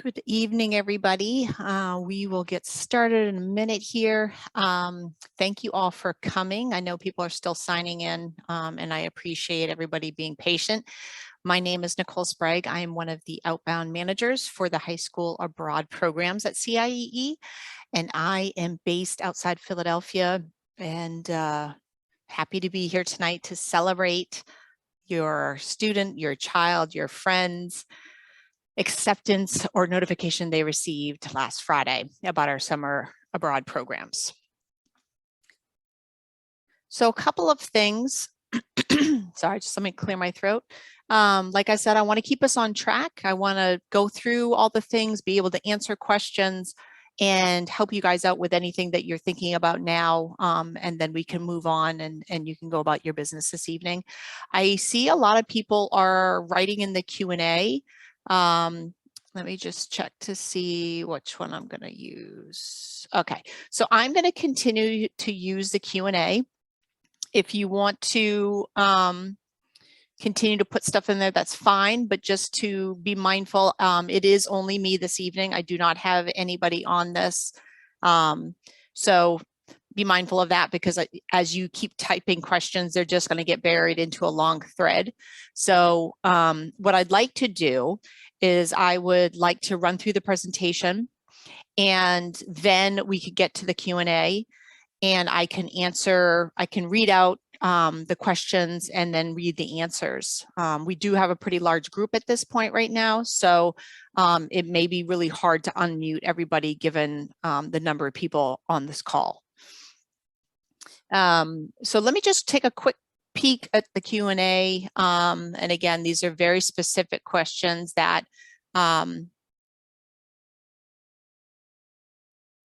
Good evening, everybody. We will get started in a minute here. Thank you all for coming. I know people are still signing in, and I appreciate everybody being patient. My name is Nicole Sprague. I am one of the outbound managers for the high school abroad programs at CIEE, and I am based outside Philadelphia, and happy to be here tonight to celebrate your student, your child, your friends, acceptance or notification they received last Friday about our summer abroad programs. So a couple of things, sorry, just let me clear my throat. Like I said, I want to keep us on track. I want to go through all the things, be able to answer questions and help you guys out with anything that you're thinking about now. And then we can move on and you can go about your business this evening. I see a lot of people are writing in the Q&A. Let me just check to see which one I'm going to use. Okay, so I'm going to continue to use the Q&A. If you want to continue to put stuff in there, that's fine, but just to be mindful, it is only me this evening. I do not have anybody on this. So be mindful of that, because as you keep typing questions, they're just going to get buried into a long thread. So what I'd like to do is I would like to run through the presentation, and then we could get to the Q&A, and I can read out the questions and then read the answers. We do have a pretty large group at this point right now, so it may be really hard to unmute everybody given the number of people on this call. So let me just take a quick peek at the Q&A. And again, these are very specific questions that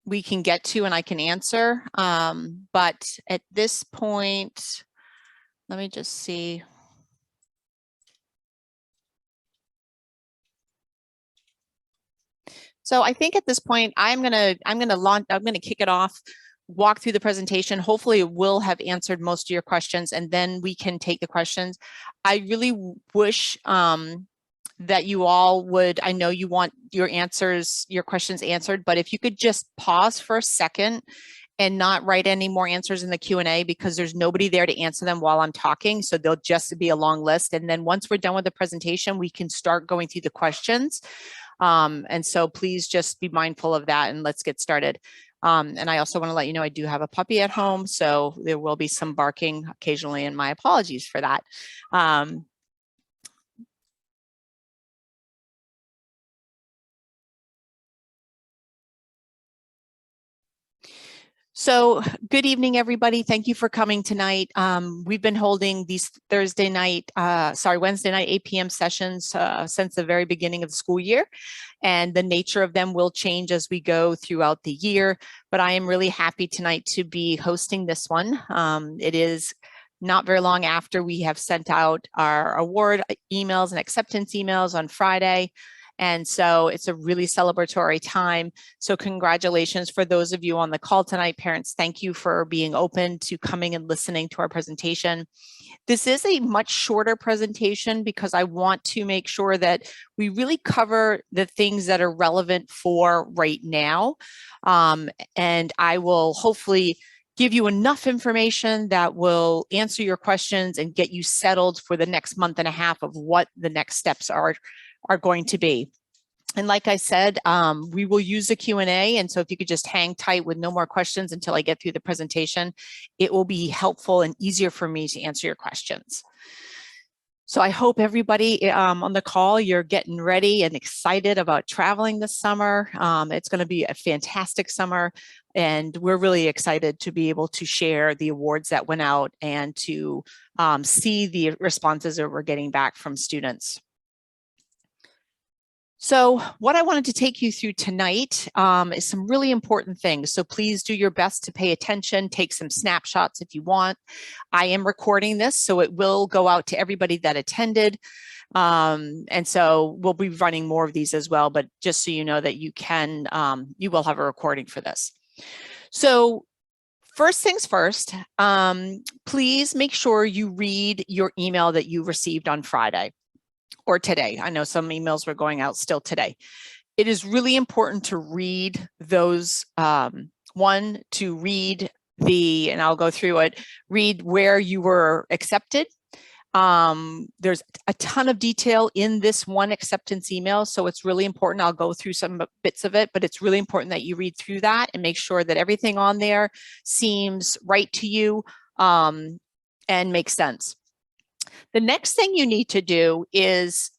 we can get to and I can answer. But at this point, let me just see. So I think at this point, I'm gonna kick it off, walk through the presentation. Hopefully it will have answered most of your questions, and then we can take the questions. I really wish that you all would, I know you want your questions answered, but if you could just pause for a second and not write any more answers in the Q&A, because there's nobody there to answer them while I'm talking. So they'll just be a long list. And then once we're done with the presentation, we can start going through the questions. And so please just be mindful of that, and let's get started. And I also want to let you know I do have a puppy at home, so there will be some barking occasionally, and my apologies for that. So good evening, everybody. Thank you for coming tonight. We've been holding these Wednesday night 8 p.m. sessions since the very beginning of the school year. And the nature of them will change as we go throughout the year. But I am really happy tonight to be hosting this one. It is not very long after we have sent out our award emails and acceptance emails on Friday. And so it's a really celebratory time. So congratulations for those of you on the call tonight. Parents, thank you for being open to coming and listening to our presentation. This is a much shorter presentation because I want to make sure that we really cover the things that are relevant for right now. And I will hopefully give you enough information that will answer your questions and get you settled for the next month and a half of what the next steps are going to be. And like I said, we will use the Q&A. And so if you could just hang tight with no more questions until I get through the presentation, it will be helpful and easier for me to answer your questions. So I hope everybody on the call, you're getting ready and excited about traveling this summer. It's going to be a fantastic summer, and we're really excited to be able to share the awards that went out and to see the responses that we're getting back from students. So what I wanted to take you through tonight is some really important things. So please do your best to pay attention, take some snapshots if you want. I am recording this, so it will go out to everybody that attended. And so we'll be running more of these as well, but just so you know that you will have a recording for this. So first things first, please make sure you read your email that you received on Friday or today. I know some emails were going out still today. it is really important to read those, one, to read and I'll go through it, read where you were accepted. There's a ton of detail in this one acceptance email, so it's really important. I'll go through some bits of it, but it's really important that you read through that and make sure that everything on there seems right to you and makes sense. The next thing you need to do is,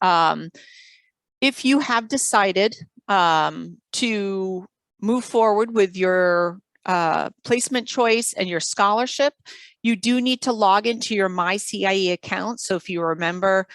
if you have decided to move forward with your placement choice and your scholarship, you do need to log into your MyCIE account. So if you remember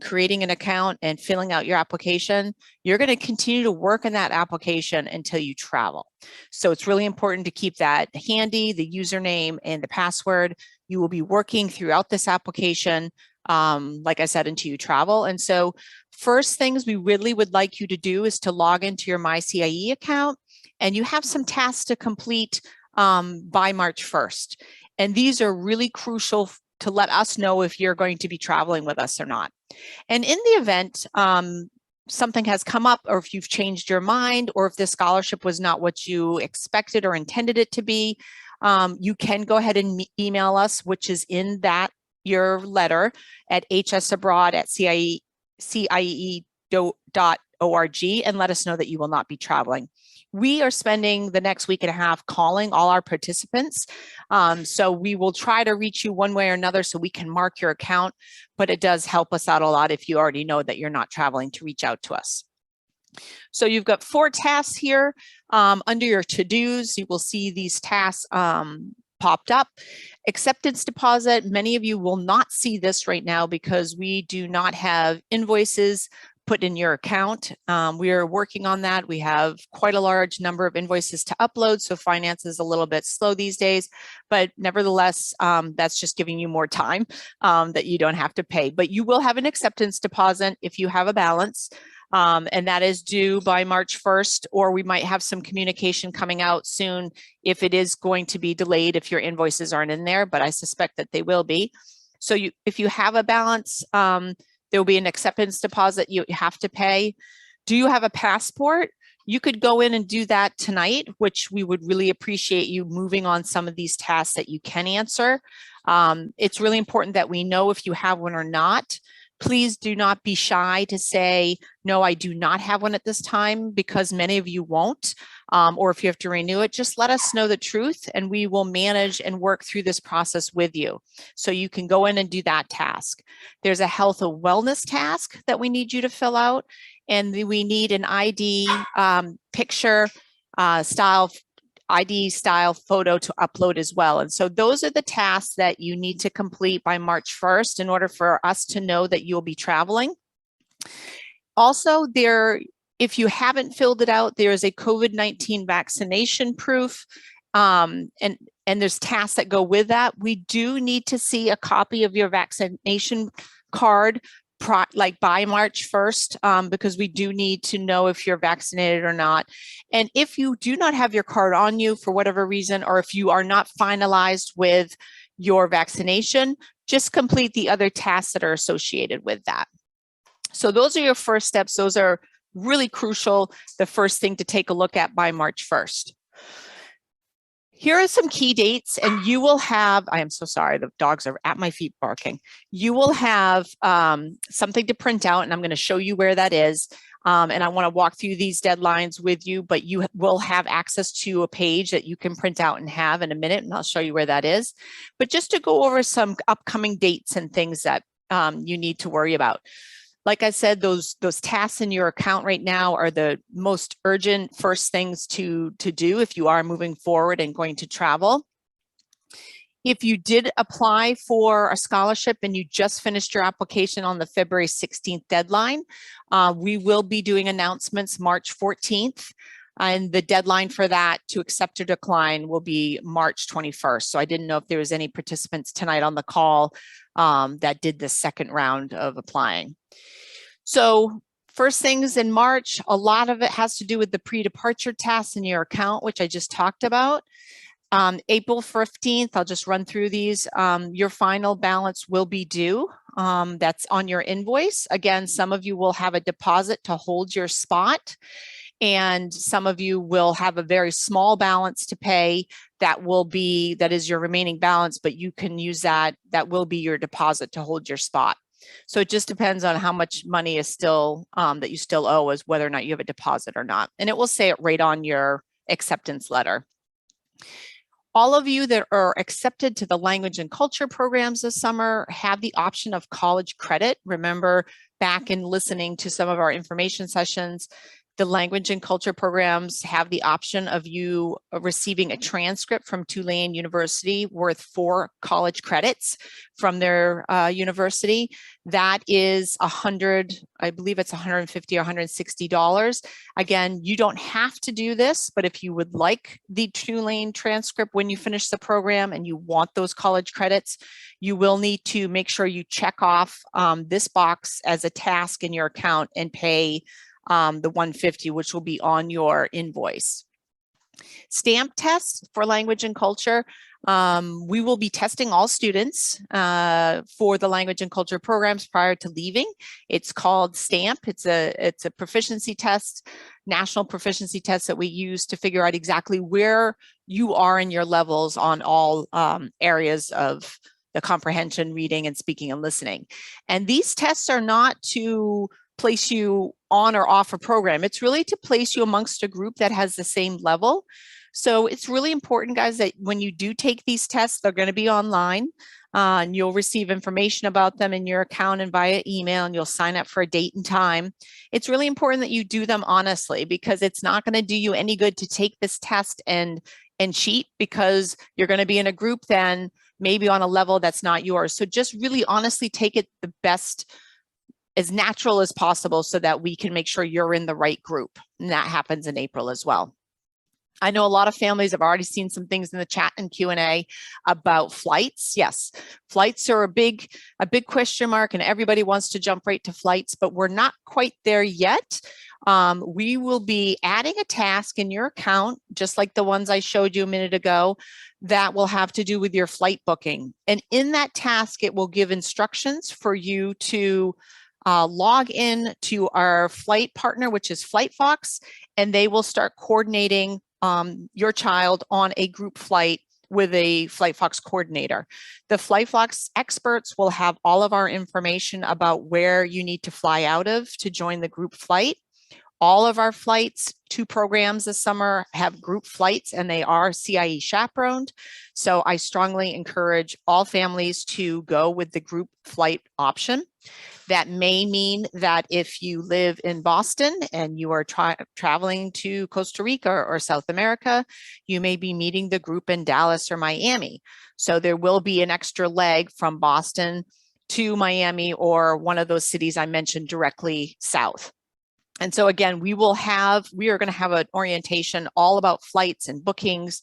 creating an account and filling out your application, you're going to continue to work on that application until you travel. So it's really important to keep that handy, the username and the password. You will be working throughout this application, like I said, until you travel. And so first things we really would like you to do is to log into your MyCIE account, and you have some tasks to complete by March 1st. And these are really crucial to let us know if you're going to be traveling with us or not. And in the event something has come up, or if you've changed your mind, or if the scholarship was not what you expected or intended it to be, you can go ahead and email us, which is in your letter at hsabroad@ciee.org, and let us know that you will not be traveling. We are spending the next week and a half calling all our participants. So we will try to reach you one way or another so we can mark your account, but it does help us out a lot if you already know that you're not traveling to reach out to us. So you've got 4 tasks here. Under your to-dos, you will see these tasks popped up. Acceptance deposit, many of you will not see this right now because we do not have invoices put in your account. We are working on that. We have quite a large number of invoices to upload, so finance is a little bit slow these days, but nevertheless, that's just giving you more time that you don't have to pay. But you will have an acceptance deposit if you have a balance. And that is due by March 1st, or we might have some communication coming out soon if it is going to be delayed if your invoices aren't in there, but I suspect that they will be. So if you have a balance, there will be an acceptance deposit you have to pay. Do you have a passport? You could go in and do that tonight, which we would really appreciate you moving on some of these tasks that you can answer. It's really important that we know if you have one or not. Please do not be shy to say, no, I do not have one at this time, because many of you won't. Or if you have to renew it, just let us know the truth and we will manage and work through this process with you. So you can go in and do that task. There's a health and wellness task that we need you to fill out, and we need an ID picture style ID style photo to upload as well. And so those are the tasks that you need to complete by March 1st in order for us to know that you'll be traveling. Also, if you haven't filled it out, there is a COVID-19 vaccination proof, and there's tasks that go with that. We do need to see a copy of your vaccination card like by March 1st, because we do need to know if you're vaccinated or not. And if you do not have your card on you for whatever reason, or if you are not finalized with your vaccination, just complete the other tasks that are associated with that. So those are your first steps. Those are really crucial. The first thing to take a look at by March 1st. Here are some key dates, and you will have, I am so sorry, the dogs are at my feet barking. You will have something to print out, and I'm going to show you where that is. And I want to walk through these deadlines with you, but you will have access to a page that you can print out and have in a minute, and I'll show you where that is. But just to go over some upcoming dates and things that you need to worry about. Like I said, those tasks in your account right now are the most urgent first things to do if you are moving forward and going to travel. If you did apply for a scholarship and you just finished your application on the February 16th deadline, we will be doing announcements March 14th. And the deadline for that to accept or decline will be March 21st. So I didn't know if there was any participants tonight on the call that did the second round of applying. So first things in March, a lot of it has to do with the pre-departure tasks in your account, which I just talked about. April 15th, I'll just run through these. Your final balance will be due. that's on your invoice. Again, some of you will have a deposit to hold your spot, and some of you will have a very small balance to pay that is your remaining balance, but you can use that will be your deposit to hold your spot. So it just depends on how much money is still that you still owe, as whether or not you have a deposit or not. And it will say it right on your acceptance letter. All of you that are accepted to the language and culture programs this summer have the option of college credit. Remember, back in listening to some of our information sessions, the language and culture programs have the option of you receiving a transcript from Tulane University worth 4 college credits from their university. That is I believe it's $150 or $160. Again, you don't have to do this, but if you would like the Tulane transcript when you finish the program and you want those college credits, you will need to make sure you check off this box as a task in your account and pay the $150, which will be on your invoice. Stamp tests for language and culture. We will be testing all students for the language and culture programs prior to leaving. It's called STAMP. It's a proficiency test, national proficiency test that we use to figure out exactly where you are in your levels on all areas of the comprehension, reading, and speaking and listening. And these tests are not to place you on or off a program. It's really to place you amongst a group that has the same level. So it's really important, guys, that when you do take these tests, they're going to be online. And you'll receive information about them in your account and via email, and you'll sign up for a date and time. It's really important that you do them honestly, because it's not going to do you any good to take this test and cheat, because you're going to be in a group then maybe on a level that's not yours. So just really honestly take it the best, as natural as possible, so that we can make sure you're in the right group. And that happens in April as well. I know a lot of families have already seen some things in the chat and Q&A about flights. Yes, flights are a big question mark, and everybody wants to jump right to flights, but we're not quite there yet. We will be adding a task in your account, just like the ones I showed you a minute ago, that will have to do with your flight booking. And in that task, it will give instructions for you to log in to our flight partner, which is FlightFox, and they will start coordinating your child on a group flight with a FlightFox coordinator. The FlightFox experts will have all of our information about where you need to fly out of to join the group flight. All of our flights, 2 programs this summer, have group flights, and they are CIE chaperoned. So I strongly encourage all families to go with the group flight option. That may mean that if you live in Boston and you are traveling to Costa Rica or South America, you may be meeting the group in Dallas or Miami. So there will be an extra leg from Boston to Miami or one of those cities I mentioned directly south. And so again, we are going to have an orientation all about flights and bookings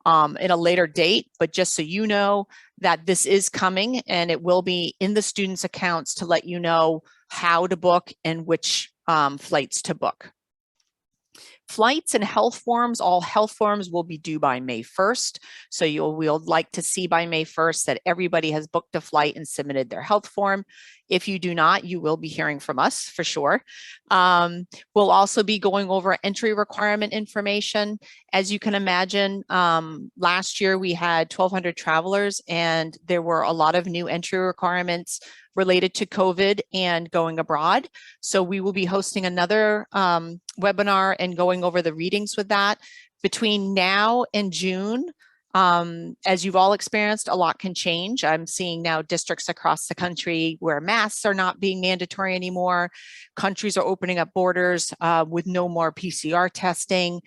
in a later date, but just so you know that this is coming, and it will be in the students' accounts to let you know how to book and which flights to book. Flights and health forms, all health forms will be due by May 1st. So we'll like to see by May 1st that everybody has booked a flight and submitted their health form. If you do not, you will be hearing from us for sure. We'll also be going over entry requirement information. As you can imagine, last year we had 1,200 travelers, and there were a lot of new entry requirements related to COVID and going abroad. So we will be hosting another webinar and going over the readings with that. Between now and June, as you've all experienced, a lot can change. I'm seeing now districts across the country where masks are not being mandatory anymore. Countries are opening up borders with no more PCR testing.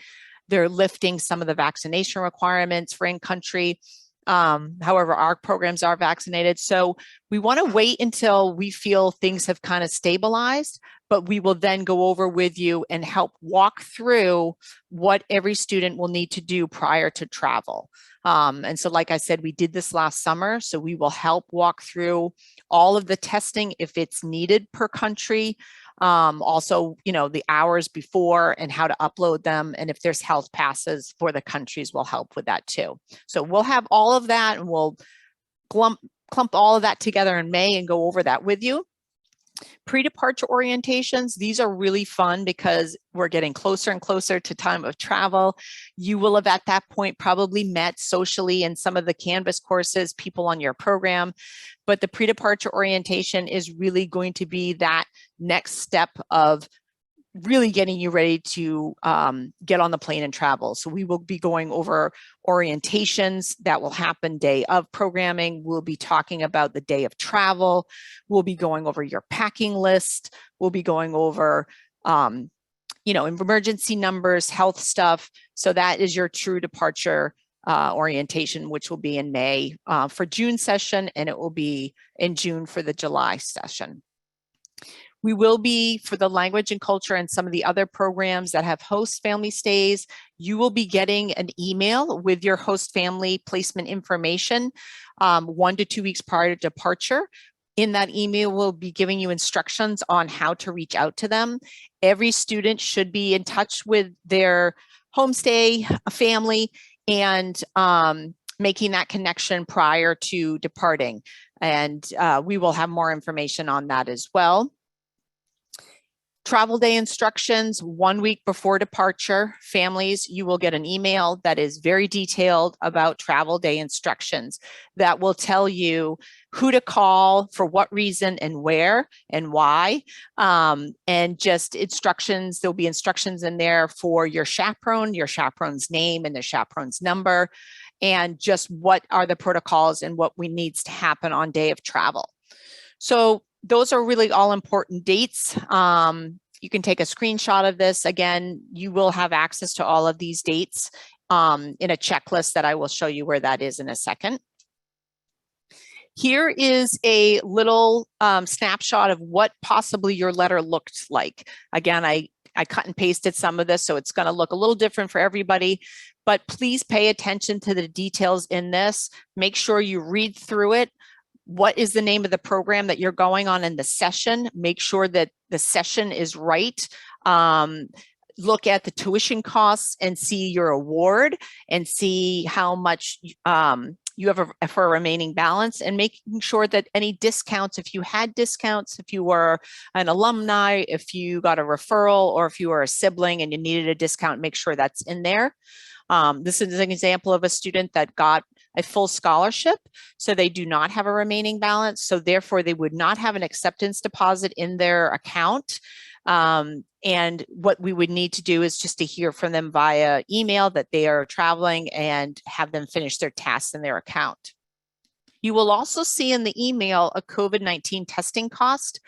They're lifting some of the vaccination requirements for in-country. However, our programs are vaccinated. So we want to wait until we feel things have kind of stabilized, but we will then go over with you and help walk through what every student will need to do prior to travel. And so, like I said, we did this last summer, so we will help walk through all of the testing if it's needed per country. Also, the hours before and how to upload them. And if there's health passes for the countries, we'll help with that too. So we'll have all of that, and we'll clump all of that together in May and go over that with you. Pre-departure orientations, these are really fun because we're getting closer and closer to time of travel. You will have at that point probably met socially in some of the Canvas courses, people on your program, but the pre-departure orientation is really going to be that next step of really getting you ready to get on the plane and travel. So we will be going over orientations that will happen day of programming. We'll be talking about the day of travel. We'll be going over your packing list. We'll be going over, emergency numbers, health stuff. So that is your true departure orientation, which will be in May for June session, and it will be in June for the July session. We will be, for the language and culture and some of the other programs that have host family stays, you will be getting an email with your host family placement information 1 to 2 weeks prior to departure. In that email, we'll be giving you instructions on how to reach out to them. Every student should be in touch with their homestay family and making that connection prior to departing. And we will have more information on that as well. Travel day instructions 1 week before departure. Families, you will get an email that is very detailed about travel day instructions that will tell you who to call, for what reason, and where and why. And just instructions, there'll be instructions in there for your chaperone's name and the chaperone's number, and just what are the protocols and what needs to happen on day of travel. So those are really all important dates. You can take a screenshot of this. Again, you will have access to all of these dates in a checklist that I will show you where that is in a second. Here is a little snapshot of what possibly your letter looked like. Again, I cut and pasted some of this, so it's going to look a little different for everybody, but please pay attention to the details in this. Make sure you read through it. What is the name of the program that you're going on in the session? Make sure that the session is right. Look at the tuition costs and see your award and see how much you have for a remaining balance, and making sure that any discounts, if you had discounts, if you were an alumni, if you got a referral, or if you were a sibling and you needed a discount, make sure that's in there. This is an example of a student that got a full scholarship, so they do not have a remaining balance. So therefore, they would not have an acceptance deposit in their account. And what we would need to do is just to hear from them via email that they are traveling and have them finish their tasks in their account. You will also see in the email a COVID-19 testing cost.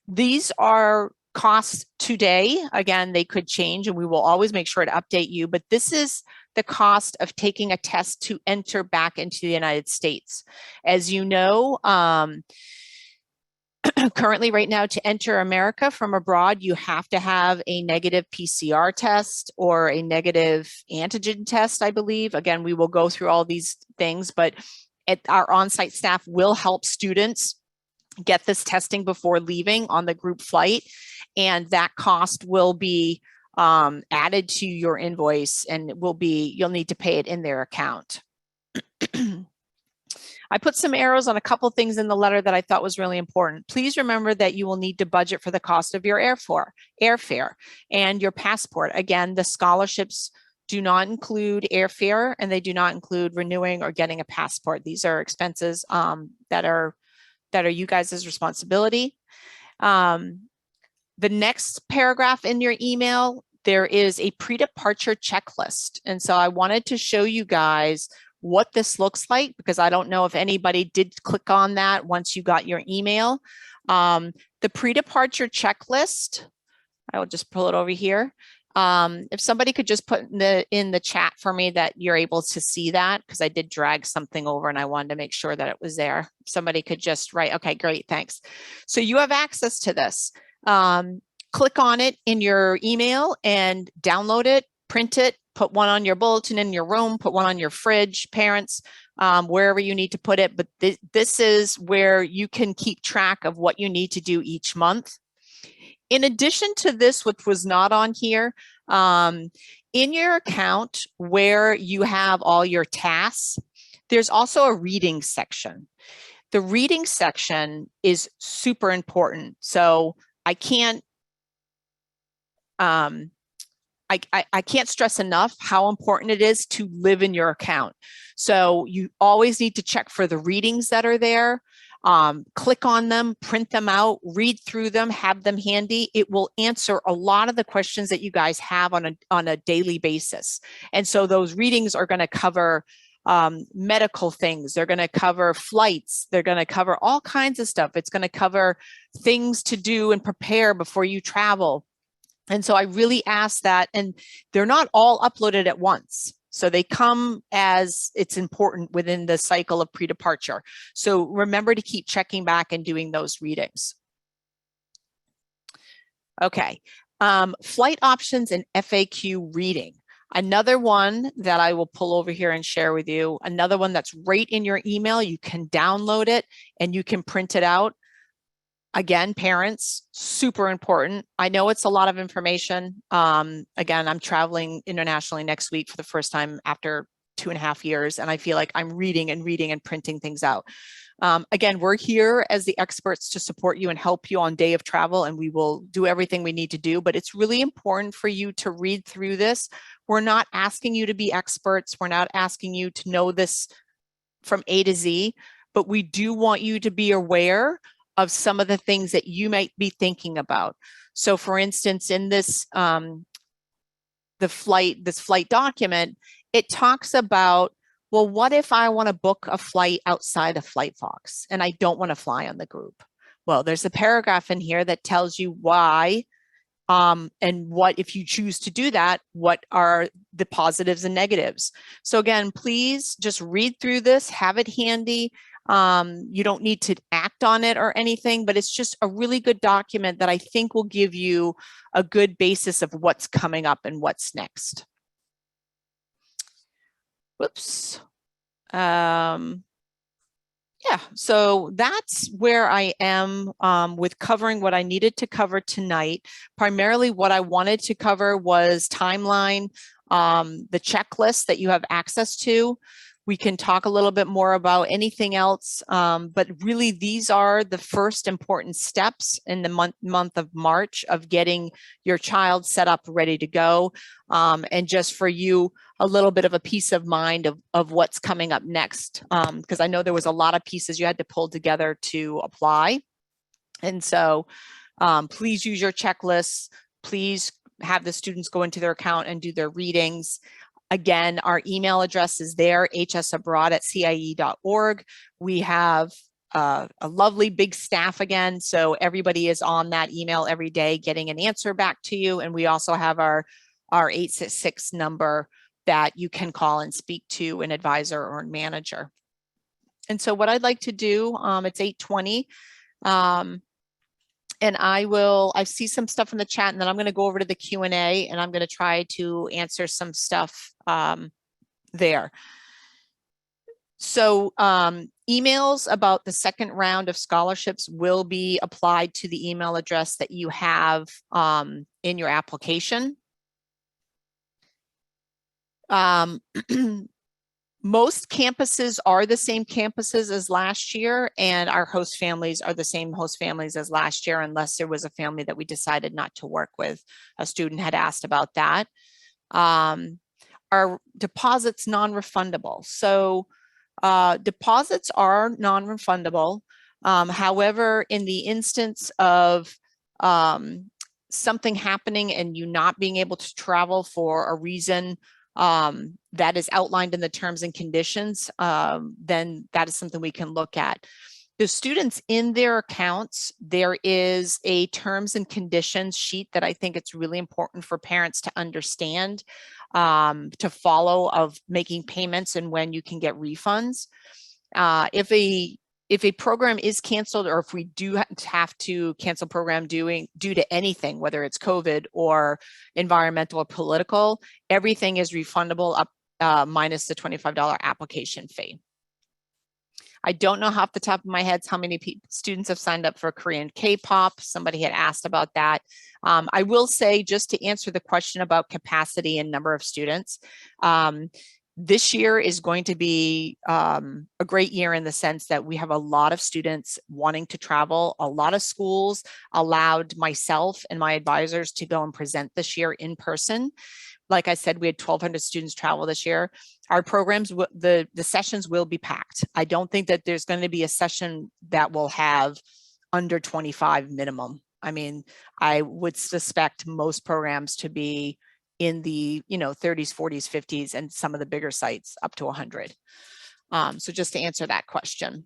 These are costs today. Again, they could change, and we will always make sure to update you, but this is the cost of taking a test to enter back into the United States. As you know, currently right now, to enter America from abroad, you have to have a negative PCR test or a negative antigen test, I believe. Again, we will go through all these things, but our on-site staff will help students get this testing before leaving on the group flight, and that cost will be added to your invoice, and you'll need to pay it in their account. I put some arrows on a couple things in the letter that I thought was really important. Please remember that you will need to budget for the cost of your airfare and your passport. Again, the scholarships do not include airfare, and they do not include renewing or getting a passport. These are expenses that are you guys' responsibility. The next paragraph in your email, there is a pre-departure checklist. And so I wanted to show you guys what this looks like, because I don't know if anybody did click on that once you got your email. The pre-departure checklist, I will just pull it over here. If somebody could just put in the chat for me that you're able to see that, because I did drag something over and I wanted to make sure that it was there. Somebody could just write, okay, great, thanks. So you have access to this. Click on it in your email and download it, print it, put one on your bulletin in your room, put one on your fridge, parents, wherever you need to put it. But this is where you can keep track of what you need to do each month. In addition to this, which was not on here, in your account where you have all your tasks, there's also a reading section. The reading section is super important. So I can't I can't stress enough how important it is to live in your account. So you always need to check for the readings that are there. Click on them, print them out, read through them, have them handy. It will answer a lot of the questions that you guys have on a daily basis. And so those readings are going to cover medical things. They're going to cover flights. They're going to cover all kinds of stuff. It's going to cover things to do and prepare before you travel. And so I really ask that, and they're not all uploaded at once. So they come as it's important within the cycle of pre-departure. So remember to keep checking back and doing those readings. Okay, flight options and FAQ reading. Another one that I will pull over here and share with you, another one that's right in your email. You can download it and you can print it out. Again, parents, super important. I know it's a lot of information. Again, I'm traveling internationally next week for the first time after 2.5 years, and I feel like I'm reading and printing things out. Again, we're here as the experts to support you and help you on day of travel, and we will do everything we need to do, but it's really important for you to read through this. We're not asking you to be experts. We're not asking you to know this from A to Z, but we do want you to be aware of some of the things that you might be thinking about. So for instance, in this, this flight document, it talks about, well, what if I want to book a flight outside of FlightFox and I don't want to fly on the group? Well, there's a paragraph in here that tells you why, and what, if you choose to do that, what are the positives and negatives. So again, please just read through this, have it handy. You don't need to act on it or anything, but it's just a really good document that I think will give you a good basis of what's coming up and what's next. Whoops. Yeah, so that's where I am with covering what I needed to cover tonight. Primarily what I wanted to cover was timeline, the checklist that you have access to. We can talk a little bit more about anything else, but really these are the first important steps in the month of March of getting your child set up, ready to go. And just for you, a little bit of a peace of mind of what's coming up next, because I know there was a lot of pieces you had to pull together to apply. And so please use your checklists. Please have the students go into their account and do their readings. Again, our email address is there, hsabroad@cie.org. We have a lovely big staff again, so everybody is on that email every day getting an answer back to you. And we also have our 866 number that you can call and speak to an advisor or a manager. And so what I'd like to do, it's 8:20. And I see some stuff in the chat, and then I'm going to go over to the Q&A and I'm going to try to answer some stuff there. So emails about the second round of scholarships will be applied to the email address that you have in your application. Most campuses are the same campuses as last year, and our host families are the same host families as last year, unless there was a family that we decided not to work with. A student had asked about that. Our deposits non-refundable. So deposits are non-refundable. However, in the instance of something happening and you not being able to travel for a reason that is outlined in the terms and conditions, then that is something we can look at. The students in their accounts, there is a terms and conditions sheet that I think it's really important for parents to understand, to follow, of making payments and when you can get refunds. If a program is canceled, or if we do have to cancel program due to anything, whether it's COVID or environmental or political, everything is refundable up minus the $25 application fee. I don't know off the top of my head how many students have signed up for Korean K-pop. Somebody had asked about that. I will say, just to answer the question about capacity and number of students, This year is going to be a great year in the sense that we have a lot of students wanting to travel. A lot of schools allowed myself and my advisors to go and present this year in person. Like I said, we had 1,200 students travel this year. Our programs, the sessions will be packed. I don't think that there's going to be a session that will have under 25 minimum. I mean, I would suspect most programs to be in the 30s, 40s, 50s, and some of the bigger sites up to 100. So just to answer that question.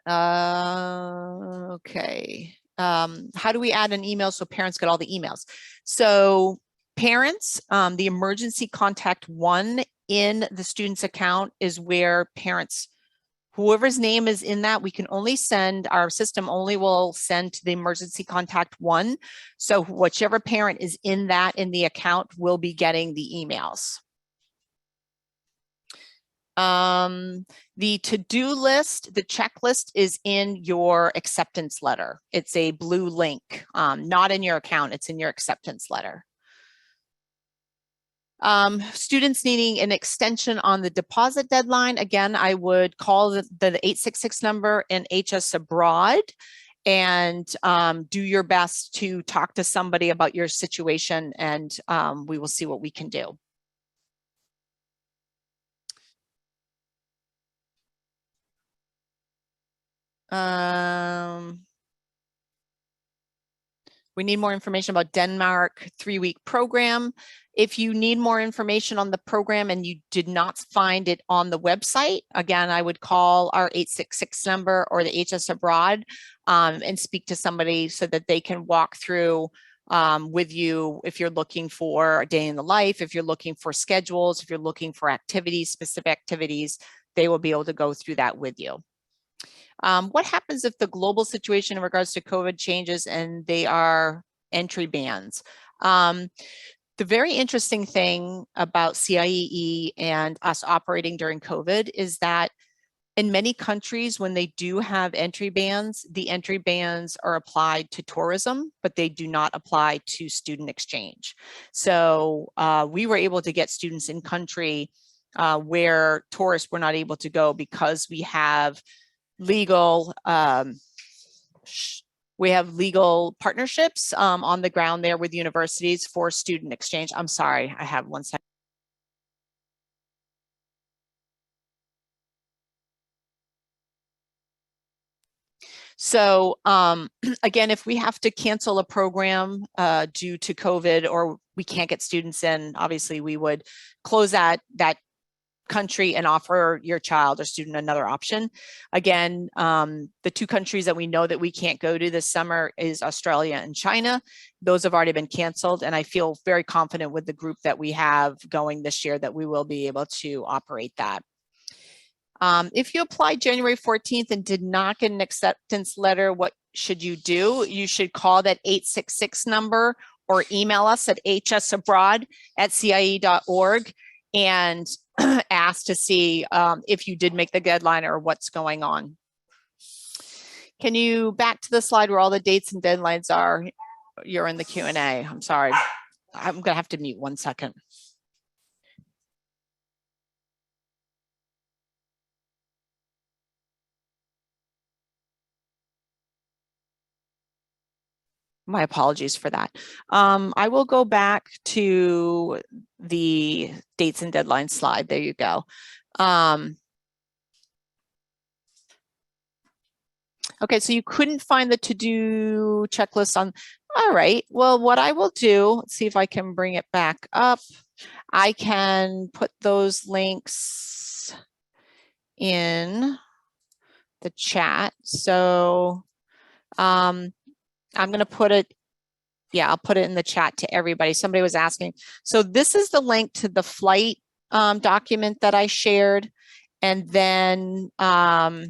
Okay. How do we add an email so parents get all the emails? So parents, the emergency contact 1 in the student's account is where parents, whoever's name is in that, we can only send, our system only will send to the emergency contact 1. So whichever parent is in that in the account will be getting the emails. The to-do list, the checklist is in your acceptance letter. It's a blue link, not in your account, it's in your acceptance letter. Students needing an extension on the deposit deadline. Again, I would call the 866 number in HS Abroad and do your best to talk to somebody about your situation, and we will see what we can do. We need more information about Denmark 3-week program. If you need more information on the program and you did not find it on the website, again, I would call our 866 number or the HS Abroad and speak to somebody so that they can walk through with you if you're looking for a day in the life, if you're looking for schedules, if you're looking for activities, specific activities, they will be able to go through that with you. What happens if the global situation in regards to COVID changes and they are entry bans? The very interesting thing about CIEE and us operating during COVID is that in many countries, when they do have entry bans, the entry bans are applied to tourism, but they do not apply to student exchange. So we were able to get students in country where tourists were not able to go because we have legal partnerships on the ground there with universities for student exchange. I'm sorry, I have 1 second. So again, if we have to cancel a program due to COVID or we can't get students in, obviously we would close that country and offer your child or student another option. Again, the 2 countries that we know that we can't go to this summer is Australia and China. Those have already been canceled, and I feel very confident with the group that we have going this year that we will be able to operate that. If you applied January 14th and did not get an acceptance letter, what should you do? You should call that 866 number or email us at hsabroad@cie.org and ask to see if you did make the deadline or what's going on. Can you back to the slide where all the dates and deadlines are? You're in the Q&A. I'm sorry. I'm going to have to mute 1 second. My apologies for that. I will go back to the dates and deadlines slide. There you go. Okay, so you couldn't find the to-do checklist on. All right, well, what I will do, let's see if I can bring it back up. I can put those links in the chat. So I'm going to put it, yeah, I'll put it in the chat to everybody. Somebody was asking. So this is the link to the flight document that I shared. And then let's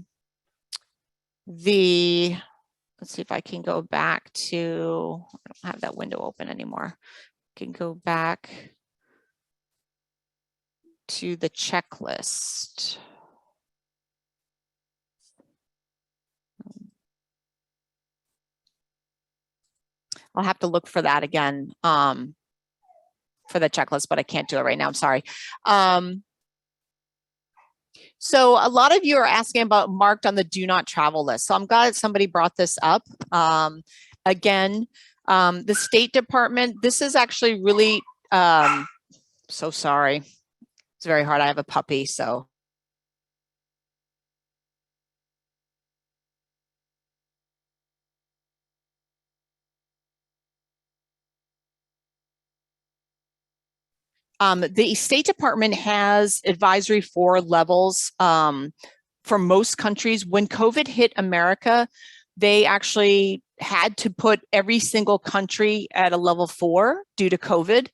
see if I can go back to, I don't have that window open anymore. I can go back to the checklist. I'll have to look for that again. for the checklist, but I can't do it right now. I'm sorry. So a lot of you are asking about marked on the do not travel list. So I'm glad somebody brought this up. Again, the State Department, this is actually really, so sorry. It's very hard. I have a puppy, so. The State Department has advisory 4 levels for most countries. When COVID hit America, they actually had to put every single country at a level 4 due to COVID.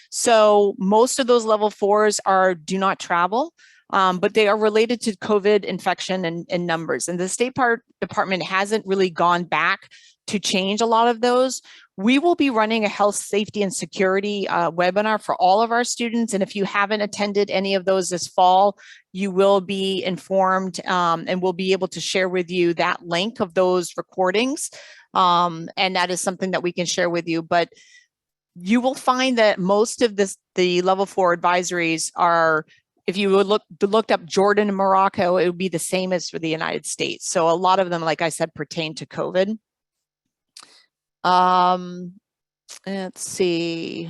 So most of those level 4s are do not travel, but they are related to COVID infection and numbers. And the State Department hasn't really gone back to change a lot of those. We will be running a health, safety, and security webinar for all of our students. And if you haven't attended any of those this fall, you will be informed and we'll be able to share with you that link of those recordings. And that is something that we can share with you. But you will find that most of the level 4 advisories are, if you would looked up Jordan and Morocco, it would be the same as for the United States. So a lot of them, like I said, pertain to COVID. Let's see.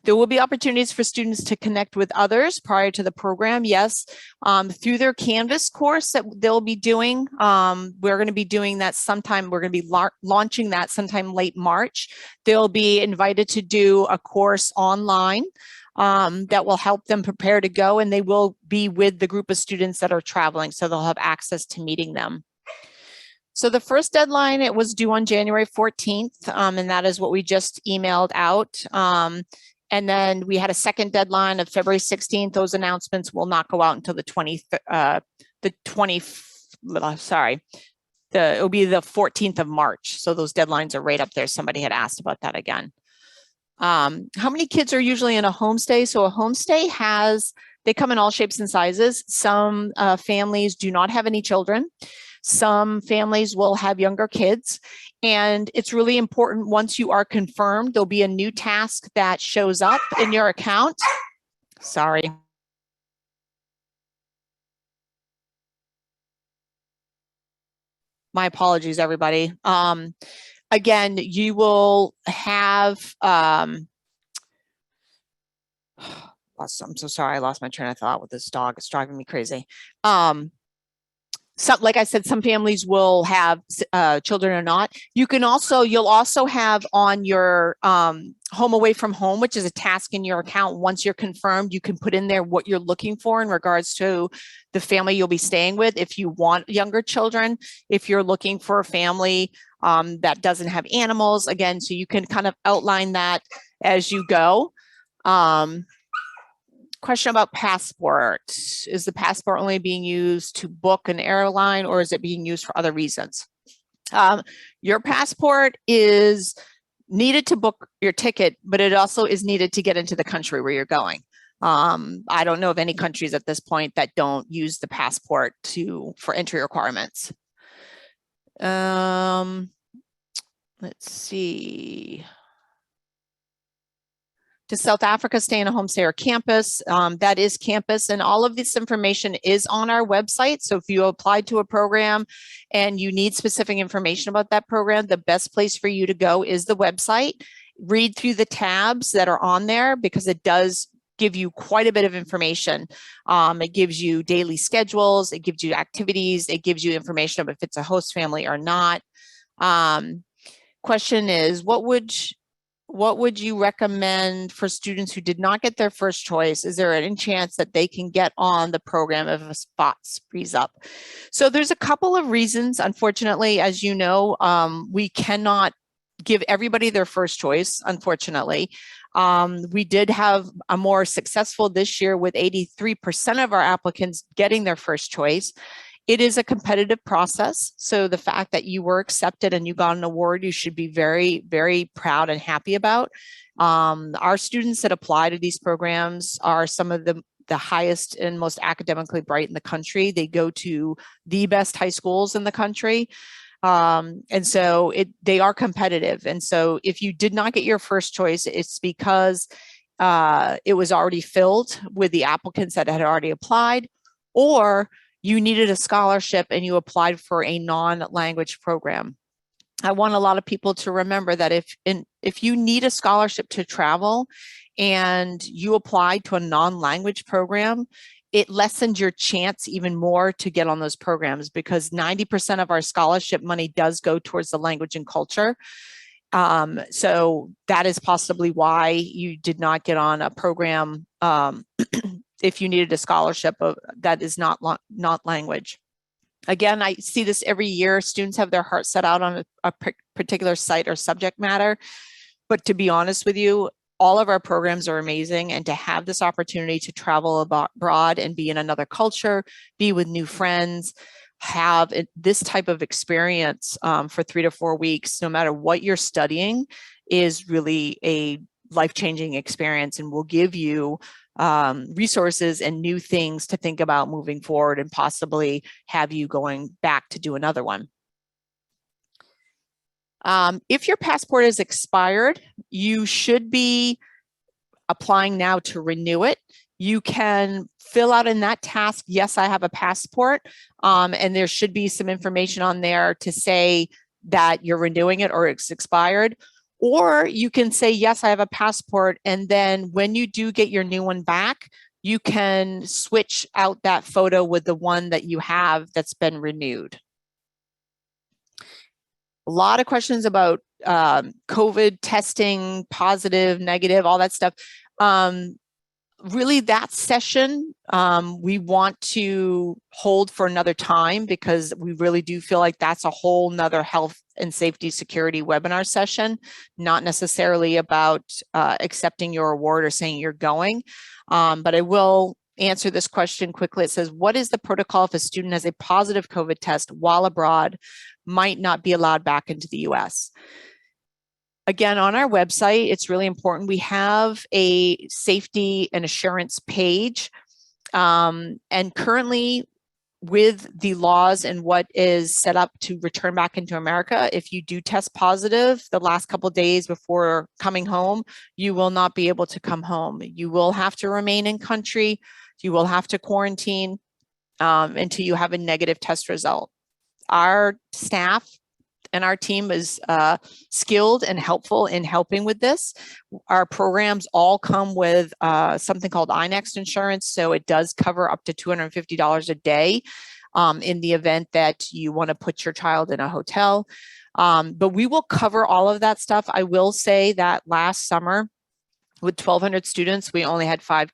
There will be opportunities for students to connect with others prior to the program. Yes, through their Canvas course that they'll be doing. We're going to be doing that sometime. We're going to be launching that sometime late March. They'll be invited to do a course online that will help them prepare to go, and they will be with the group of students that are traveling, so they'll have access to meeting them. So the first deadline, it was due on January 14th, and that is what we just emailed out. And then we had a second deadline of February 16th. Those announcements will not go out until it'll be the 14th of March. So those deadlines are right up there. Somebody had asked about that again. How many kids are usually in a homestay? So a homestay they come in all shapes and sizes. Some families do not have any children. Some families will have younger kids, and it's really important once you are confirmed, there'll be a new task that shows up in your account. Sorry. My apologies, everybody. Again, you will have, I'm so sorry, I lost my train of thought with this dog. It's driving me crazy. So, like I said, some families will have children or not. You'll also have on your home away from home, which is a task in your account. Once you're confirmed, you can put in there what you're looking for in regards to the family you'll be staying with. If you want younger children, if you're looking for a family that doesn't have animals, again, so you can kind of outline that as you go. Question about passport. Is the passport only being used to book an airline, or is it being used for other reasons? Your passport is needed to book your ticket, but it also is needed to get into the country where you're going. I don't know of any countries at this point that don't use the passport for entry requirements. Let's see. Does South Africa stay in a homestay or campus? That is campus, and all of this information is on our website. So if you applied to a program and you need specific information about that program, the best place for you to go is the website. Read through the tabs that are on there because it does give you quite a bit of information. It gives you daily schedules, it gives you activities, it gives you information about if it's a host family or not. Question is, what would you recommend for students who did not get their first choice? Is there any chance that they can get on the program if a spot frees up? So there's a couple of reasons. Unfortunately, as you know, we cannot give everybody their first choice, unfortunately. We did have a more successful this year with 83% of our applicants getting their first choice. It is a competitive process. So the fact that you were accepted and you got an award, you should be very, very proud and happy about. Our students that apply to these programs are some of the highest and most academically bright in the country. They go to the best high schools in the country. And so they are competitive. And so if you did not get your first choice, it's because it was already filled with the applicants that had already applied, or you needed a scholarship and you applied for a non-language program. I want a lot of people to remember that if you need a scholarship to travel and you apply to a non-language program, it lessens your chance even more to get on those programs, because 90% of our scholarship money does go towards the language and culture. So that is possibly why you did not get on a program if you needed a scholarship that is not language. Again, I see this every year. Students have their heart set out on a particular site or subject matter. But to be honest with you, all of our programs are amazing. And to have this opportunity to travel abroad and be in another culture, be with new friends, have this type of experience for 3 to 4 weeks, no matter what you're studying, is really a life-changing experience, and will give you resources and new things to think about moving forward, and possibly have you going back to do another one. If your passport is expired, you should be applying now to renew it. You can fill out in that task, yes, I have a passport, and there should be some information on there to say that you're renewing it or it's expired. Or you can say, yes, I have a passport, and then when you do get your new one back, you can switch out that photo with the one that you have that's been renewed. A lot of questions about COVID testing, positive, negative, all that stuff. Really, that session we want to hold for another time, because we really do feel like that's a whole nother health and safety security webinar session, not necessarily about accepting your award or saying you're going. But I will answer this question quickly. It says, what is the protocol if a student has a positive COVID test while abroad, might not be allowed back into the US? Again, on our website, it's really important. We have a safety and assurance page. And currently, with the laws and what is set up to return back into America, if you do test positive the last couple of days before coming home, you will not be able to come home. You will have to remain in country. You will have to quarantine until you have a negative test result. Our staff and our team is skilled and helpful in helping with this. Our programs all come with something called iNext insurance, so it does cover up to $250 a day in the event that you want to put your child in a hotel. But we will cover all of that stuff. I will say that last summer, with 1,200 students, we only had 5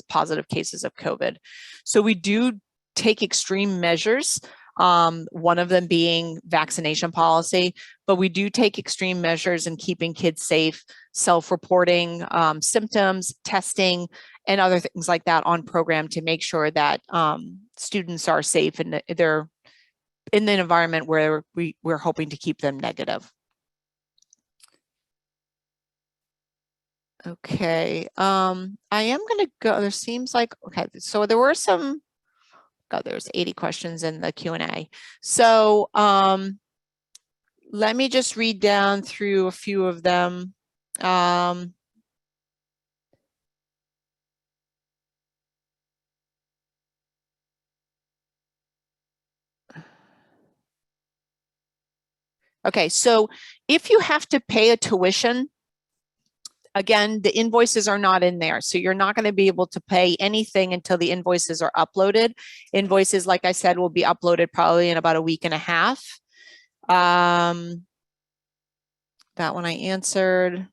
positive cases of COVID. So we do take extreme measures. One of them being vaccination policy, but we do take extreme measures in keeping kids safe, self-reporting symptoms, testing, and other things like that on program to make sure that students are safe and they're in an environment where we're hoping to keep them negative. Okay, I am going to go, there seems like, okay, so there were some, God, there's 80 questions in the Q&A. So let me just read down through a few of them. Okay, so if you have to pay a tuition, again, the invoices are not in there. So you're not going to be able to pay anything until the invoices are uploaded. Invoices, like I said, will be uploaded probably in about a week and a half. That one I answered.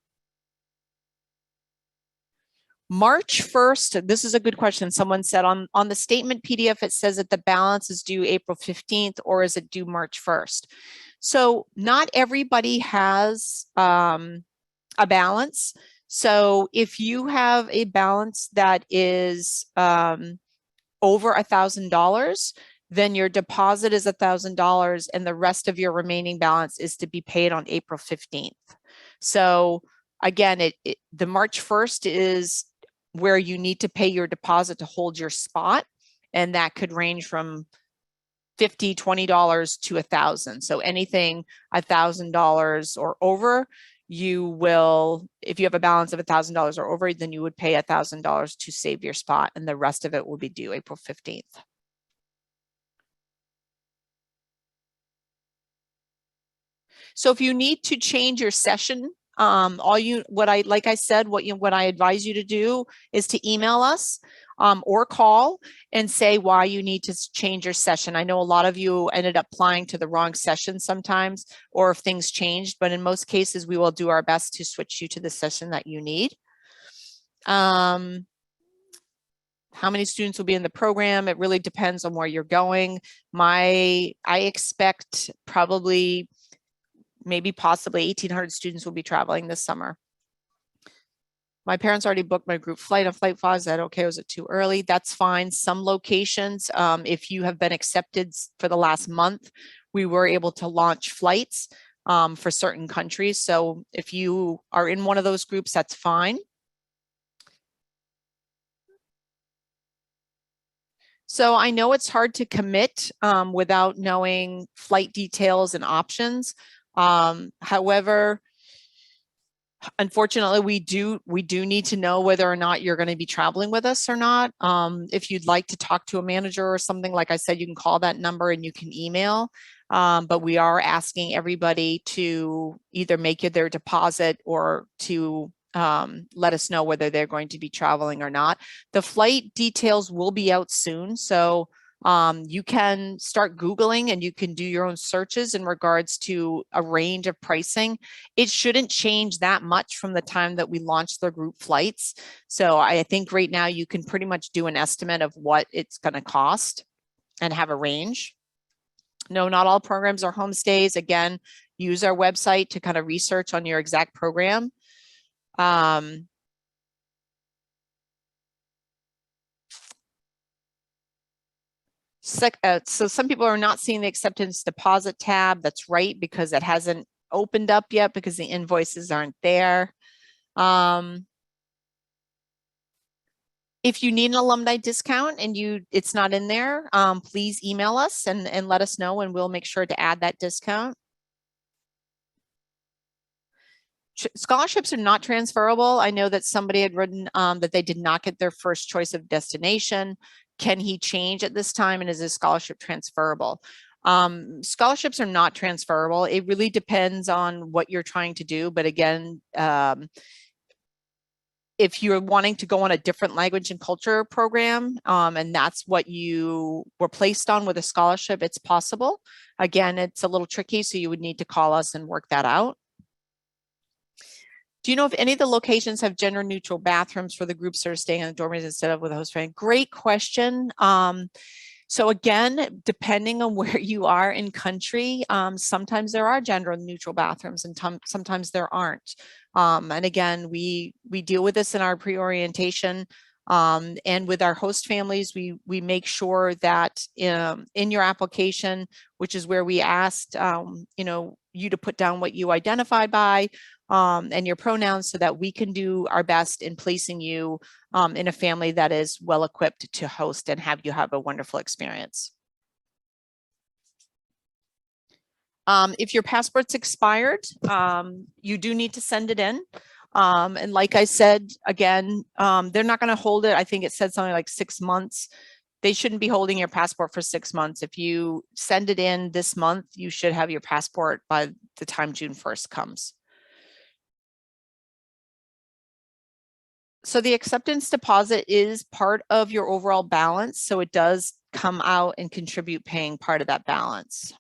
March 1st, this is a good question. Someone said on the statement PDF, it says that the balance is due April 15th, or is it due March 1st? So not everybody has a balance. So if you have a balance that is over $1,000, then your deposit is $1,000 and the rest of your remaining balance is to be paid on April 15th. So again, the March 1st is where you need to pay your deposit to hold your spot. And that could range from $50, $20 to $1,000. So anything $1,000 or over, you will, if you have a balance of $1,000 or over, then you would pay $1,000 to save your spot, and the rest of it will be due April 15th. So if you need to change your session, what I advise you to do is to email us or call and say why you need to change your session. I know a lot of you ended up applying to the wrong session sometimes, or if things changed, but in most cases, we will do our best to switch you to the session that you need. How many students will be in the program? It really depends on where you're going. I expect probably maybe possibly 1,800 students will be traveling this summer. My parents already booked my group flight on Flight Files. Is that okay? Was it too early? That's fine. Some locations, if you have been accepted for the last month, we were able to launch flights for certain countries. So if you are in one of those groups, that's fine. So I know it's hard to commit without knowing flight details and options. However, unfortunately, we do need to know whether or not you're going to be traveling with us or not. If you'd like to talk to a manager or something, like I said, you can call that number and you can email. But we are asking everybody to either make their deposit or to let us know whether they're going to be traveling or not. The flight details will be out soon. So you can start Googling and you can do your own searches in regards to a range of pricing. It shouldn't change that much from the time that we launched the group flights. So I think right now you can pretty much do an estimate of what it's going to cost and have a range. No, not all programs are homestays. Again, use our website to kind of research on your exact program. So some people are not seeing the acceptance deposit tab. That's right, because it hasn't opened up yet because the invoices aren't there. If you need an alumni discount and it's not in there, please email us and let us know, and we'll make sure to add that discount. Scholarships are not transferable. I know that somebody had written that they did not get their first choice of destination. Can he change at this time, and is his scholarship transferable? Scholarships are not transferable. It really depends on what you're trying to do. But again, if you're wanting to go on a different language and culture program, and that's what you were placed on with a scholarship, it's possible. Again, it's a little tricky, so you would need to call us and work that out. Do you know if any of the locations have gender neutral bathrooms for the groups that are staying in the dormitories instead of with a host family? Great question. So again, depending on where you are in country, sometimes there are gender neutral bathrooms and sometimes there aren't. And again, we deal with this in our pre-orientation. And with our host families, we make sure that in your application, which is where we asked you to put down what you identify by and your pronouns, so that we can do our best in placing you in a family that is well equipped to host and have you have a wonderful experience. If your passport's expired, you do need to send it in. And like I said, again, they're not going to hold it. I think it said something like 6 months. They shouldn't be holding your passport for 6 months. If you send it in this month, you should have your passport by the time June 1st comes. So the acceptance deposit is part of your overall balance. So it does come out and contribute paying part of that balance.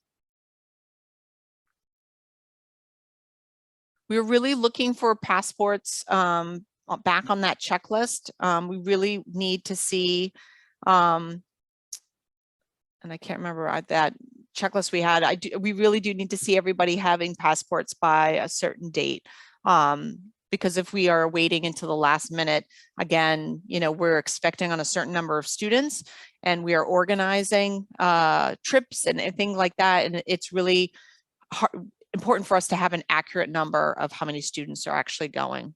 We're really looking for passports back on that checklist. We really need to see, and I can't remember that checklist we had. We really do need to see everybody having passports by a certain date. Because if we are waiting until the last minute, again, we're expecting on a certain number of students and we are organizing trips and things like that. And it's really important for us to have an accurate number of how many students are actually going.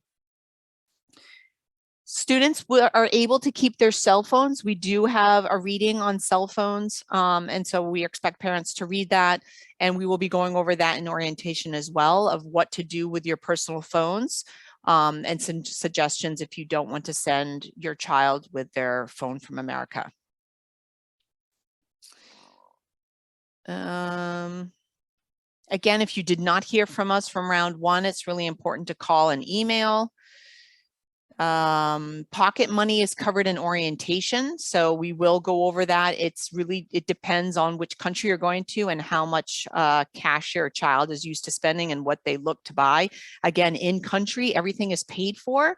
Students are able to keep their cell phones. We do have a reading on cell phones, and so we expect parents to read that, and we will be going over that in orientation as well of what to do with your personal phones, and some suggestions if you don't want to send your child with their phone from America. Again, if you did not hear from us from round one, it's really important to call and email. Pocket money is covered in orientation, so we will go over that. It depends on which country you're going to and how much cash your child is used to spending and what they look to buy. Again, in country, everything is paid for.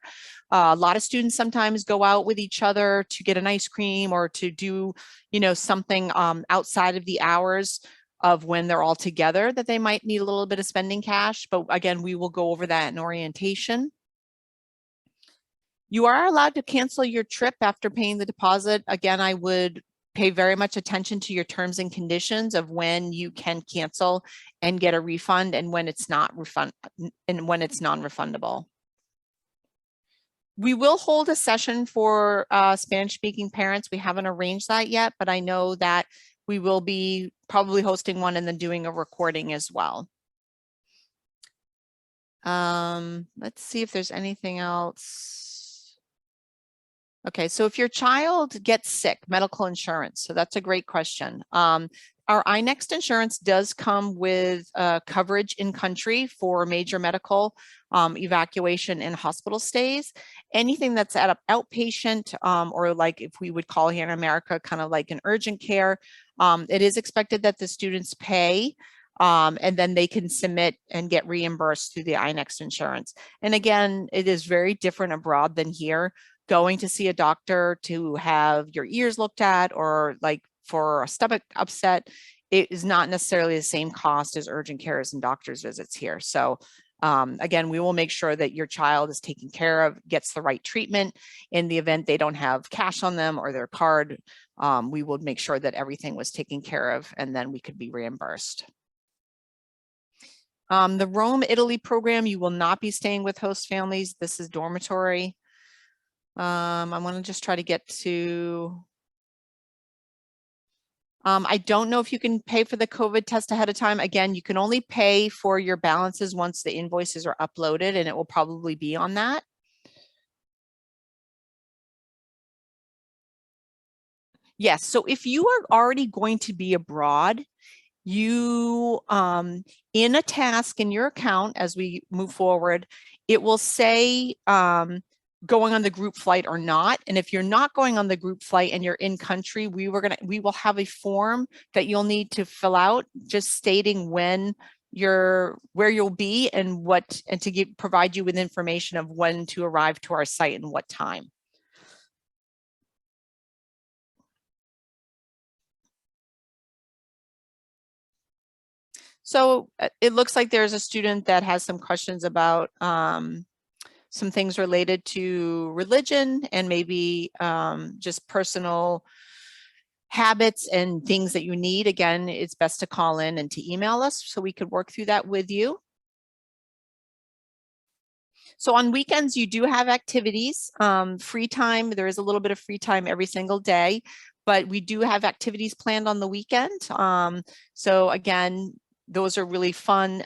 A lot of students sometimes go out with each other to get an ice cream or to do, something outside of the hours of when they're all together that they might need a little bit of spending cash. But again, we will go over that in orientation. You are allowed to cancel your trip after paying the deposit. Again, I would pay very much attention to your terms and conditions of when you can cancel and get a refund and when it's not when it's non-refundable. We will hold a session for Spanish-speaking parents. We haven't arranged that yet, but I know that we will be probably hosting one and then doing a recording as well. Let's see if there's anything else. Okay, so if your child gets sick, medical insurance, so that's a great question. Our iNext insurance does come with coverage in country for major medical evacuation and hospital stays. Anything that's at an outpatient or like if we would call here in America, kind of like an urgent care, it is expected that the students pay and then they can submit and get reimbursed through the iNext insurance. And again, it is very different abroad than here. Going to see a doctor to have your ears looked at or like for a stomach upset, it is not necessarily the same cost as urgent cares and doctor's visits here. So again, we will make sure that your child is taken care of, gets the right treatment. In the event they don't have cash on them or their card, we will make sure that everything was taken care of and then we could be reimbursed. The Rome, Italy program, you will not be staying with host families. This is dormitory. I want to just try to get to, I don't know if you can pay for the COVID test ahead of time. Again, you can only pay for your balances once the invoices are uploaded, and it will probably be on that. Yes, so if you are already going to be abroad, you, in a task in your account, as we move forward, it will say, going on the group flight or not. And if you're not going on the group flight and you're in country, we will have a form that you'll need to fill out just stating where you'll be and to provide you with information of when to arrive to our site and what time. So it looks like there's a student that has some questions about some things related to religion and maybe just personal habits and things that you need. Again, it's best to call in and to email us so we could work through that with you. So on weekends, you do have activities, free time. There is a little bit of free time every single day, but we do have activities planned on the weekend. So again, those are really fun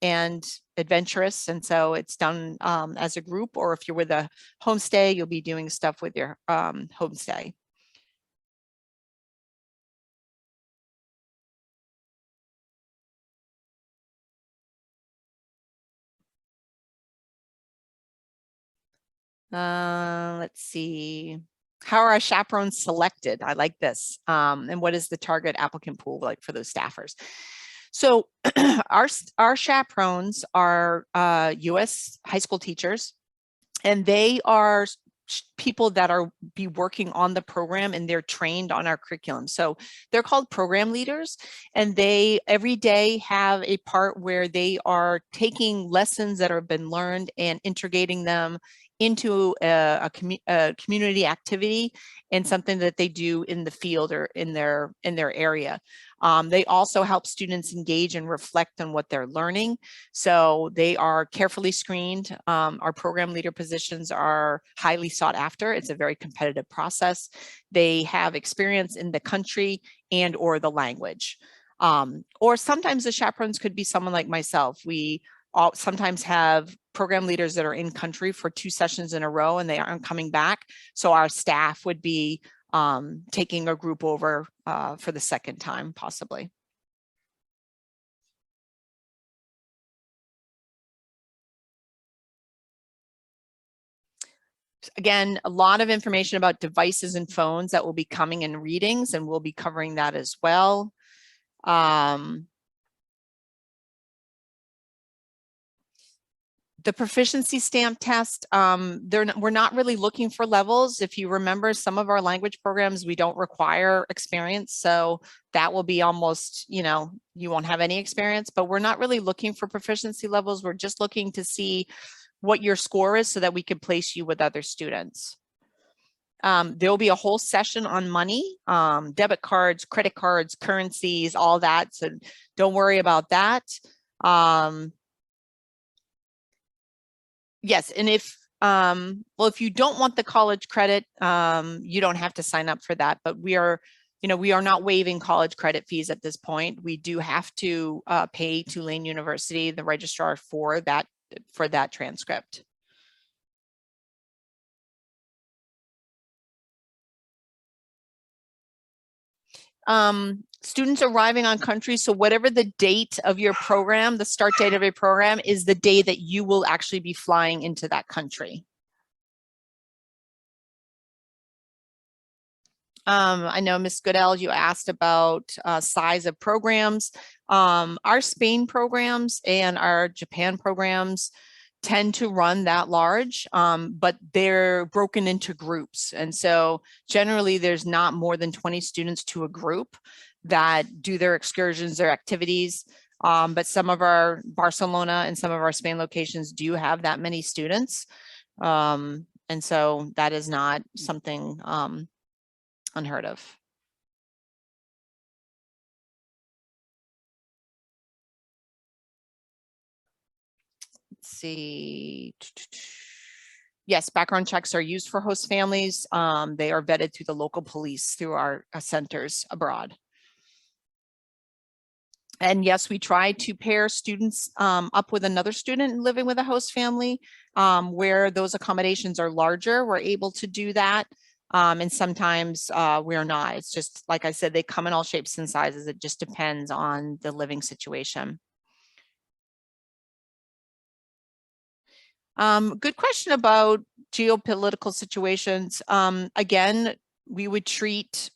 and adventurous. And so it's done as a group, or if you're with a homestay, you'll be doing stuff with your homestay. Let's see. How are our chaperones selected? I like this. And what is the target applicant pool like for those staffers? So our chaperones are US high school teachers, and they are people that be working on the program and they're trained on our curriculum. So they're called program leaders, and they every day have a part where they are taking lessons that have been learned and integrating them into a community activity and something that they do in the field or in their area. They also help students engage and reflect on what they're learning. So they are carefully screened. Our program leader positions are highly sought after. It's a very competitive process. They have experience in the country and or the language. Or sometimes the chaperones could be someone like myself. We sometimes have program leaders that are in country for 2 sessions in a row and they aren't coming back. So our staff would be taking a group over for the second time, possibly. Again, a lot of information about devices and phones that will be coming in readings, and we'll be covering that as well. The proficiency stamp test, we're not really looking for levels. If you remember, some of our language programs, we don't require experience. So that will be almost, you know, you won't have any experience, but we're not really looking for proficiency levels. We're just looking to see what your score is so that we can place you with other students. There'll be a whole session on money, debit cards, credit cards, currencies, all that. So don't worry about that. Yes, and if well, if you don't want the college credit, you don't have to sign up for that. But we are, you know, we are not waiving college credit fees at this point. We do have to pay Tulane University, the registrar, for that transcript. Students arriving on country. So whatever the date of your program, the start date of your program is the day that you will actually be flying into that country. I know Ms. Goodell, you asked about size of programs. Our Spain programs and our Japan programs tend to run that large, but they're broken into groups. And so generally there's not more than 20 students to a group that do their excursions, their activities. But some of our Barcelona and some of our Spain locations do have that many students. And so that is not something unheard of. Let's see. Yes, background checks are used for host families. They are vetted through the local police through our centers abroad. And yes, we try to pair students up with another student living with a host family. Where those accommodations are larger, we're able to do that. And sometimes we're not. It's just, like I said, they come in all shapes and sizes. It just depends on the living situation. Good question about geopolitical situations. Again, we would treat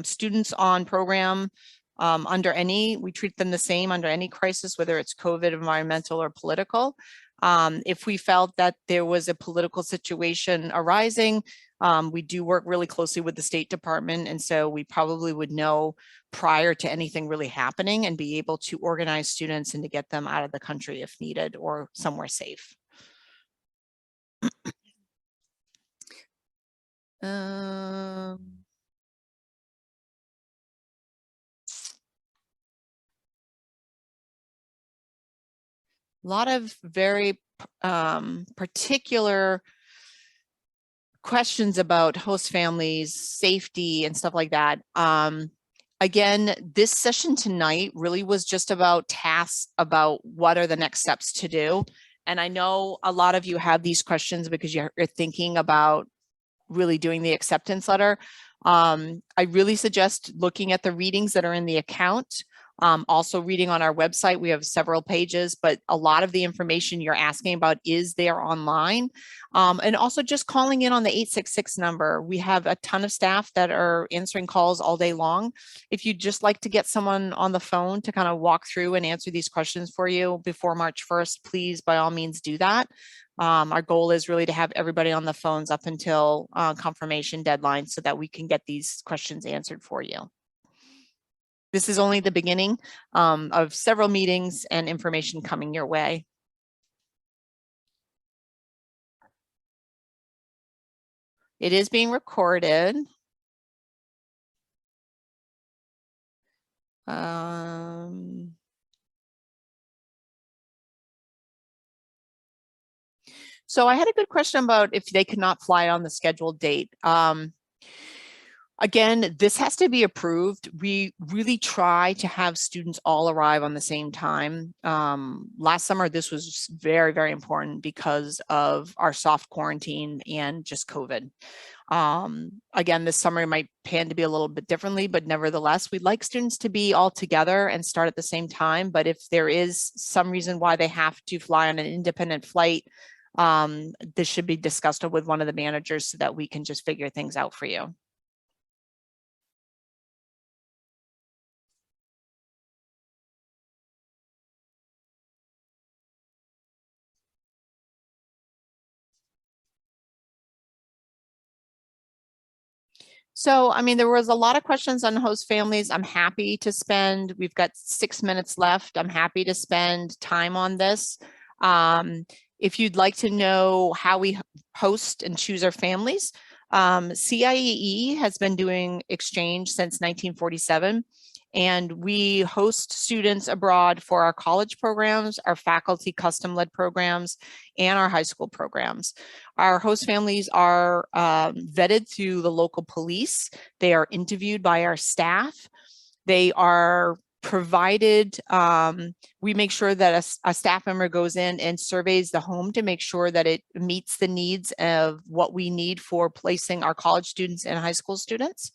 students on program we treat them the same under any crisis, whether it's COVID, environmental, or political. If we felt that there was a political situation arising, we do work really closely with the State Department. And so we probably would know prior to anything really happening and be able to organize students and to get them out of the country if needed or somewhere safe. A lot of very particular questions about host families, safety, and stuff like that. Again, this session tonight really was just about tasks about what are the next steps to do. And I know a lot of you have these questions because you're thinking about really doing the acceptance letter. I really suggest looking at the readings that are in the account. Also reading on our website, we have several pages, but a lot of the information you're asking about is there online. And also just calling in on the 866 number. We have a ton of staff that are answering calls all day long. If you'd just like to get someone on the phone to kind of walk through and answer these questions for you before March 1st, please, by all means, do that. Our goal is really to have everybody on the phones up until confirmation deadline so that we can get these questions answered for you. This is only the beginning of several meetings and information coming your way. It is being recorded. So I had a good question about if they could not fly on the scheduled date. Again, this has to be approved. We really try to have students all arrive on the same time. Last summer, this was very, very important because of our soft quarantine and just COVID. Again, this summer might pan to be a little bit differently, but nevertheless, we'd like students to be all together and start at the same time. But if there is some reason why they have to fly on an independent flight, this should be discussed with one of the managers so that we can just figure things out for you. So, I mean, there was a lot of questions on host families. I'm happy to spend, we've got 6 minutes left. I'm happy to spend time on this. If you'd like to know how we host and choose our families, CIEE has been doing exchange since 1947. And we host students abroad for our college programs, our faculty custom-led programs, and our high school programs. Our host families are vetted through the local police. They are interviewed by our staff. They are provided, we make sure that a staff member goes in and surveys the home to make sure that it meets the needs of what we need for placing our college students and high school students.